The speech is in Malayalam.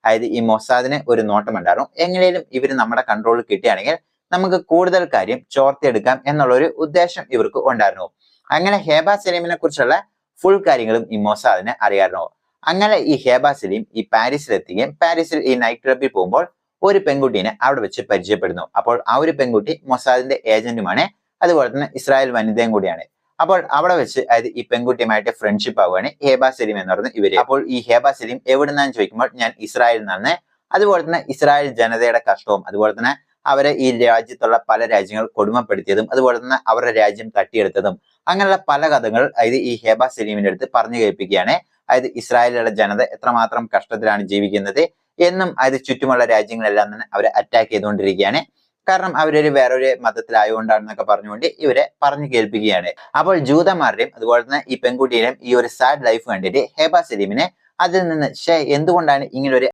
അതായത് ഈ മൊസാദിന് ഒരു നോട്ടമുണ്ടായിരുന്നു. എങ്ങനെയും ഇവര് നമ്മുടെ കൺട്രോളിൽ കിട്ടുകയാണെങ്കിൽ നമുക്ക് കൂടുതൽ കാര്യം ചോർത്തിയെടുക്കാം എന്നുള്ള ഒരു ഉദ്ദേശം ഇവർക്ക് ഉണ്ടായിരുന്നു. അങ്ങനെ ഹേബ സലീമിനെ കുറിച്ചുള്ള ഫുൾ കാര്യങ്ങളും ഈ മൊസാദിന് അറിയാമായിരുന്നു. അങ്ങനെ ഈ ഹേബ സലീം ഈ പാരീസിലെത്തുകയും പാരീസിൽ ഈ നൈറ്റ് ക്ലബിൽ പോകുമ്പോൾ ഒരു പെൺകുട്ടീനെ അവിടെ വെച്ച് പരിചയപ്പെടുന്നു. അപ്പോൾ ആ ഒരു പെൺകുട്ടി മൊസാദിന്റെ ഏജന്റുമാണ്, അതുപോലെ തന്നെ ഇസ്രായേൽ വനിതയും കൂടിയാണ്. അപ്പോൾ അവിടെ വെച്ച് അതായത് ഈ പെൺകുട്ടിയുമായിട്ട് ഫ്രണ്ട്ഷിപ്പ് ആവുകയാണ് ഹേബ സലീം എന്ന് പറയുന്ന ഇവര്. അപ്പോൾ ഈ ഹേബ സലീം എവിടുന്നാന്ന് ചോദിക്കുമ്പോൾ ഞാൻ ഇസ്രായേലിൽ നിന്നാണ്. അതുപോലെ തന്നെ ഇസ്രായേൽ ജനതയുടെ കഷ്ടവും അതുപോലെ തന്നെ അവരെ ഈ രാജ്യത്തുള്ള പല രാജ്യങ്ങൾ കൊടുമപ്പെടുത്തിയതും അതുപോലെ തന്നെ അവരുടെ രാജ്യം തട്ടിയെടുത്തതും അങ്ങനെയുള്ള പല കഥകൾ അതായത് ഈ ഹേബ സലീമിന്റെ അടുത്ത് പറഞ്ഞു കേൾപ്പിക്കുകയാണ്. അതായത് ഇസ്രായേലിലുള്ള ജനത എത്രമാത്രം കഷ്ടത്തിലാണ് ജീവിക്കുന്നത് എന്നും അതായത് ചുറ്റുമുള്ള രാജ്യങ്ങളെല്ലാം തന്നെ അവരെ അറ്റാക്ക് ചെയ്തുകൊണ്ടിരിക്കുകയാണ്. കാരണം അവരൊരു വേറൊരു മതത്തിലായതുകൊണ്ടാണെന്നൊക്കെ പറഞ്ഞുകൊണ്ട് ഇവരെ പറഞ്ഞു കേൾപ്പിക്കുകയാണ്. അപ്പോൾ ജൂതന്മാരുടെയും അതുപോലെ തന്നെ ഈ പെൺകുട്ടിയുടെയും ഈ ഒരു സാഡ് ലൈഫ് കണ്ടിട്ട് ഹേബ സലീമിനെ അതിൽ നിന്ന് എന്തുകൊണ്ടാണ് ഇങ്ങനെ ഒരു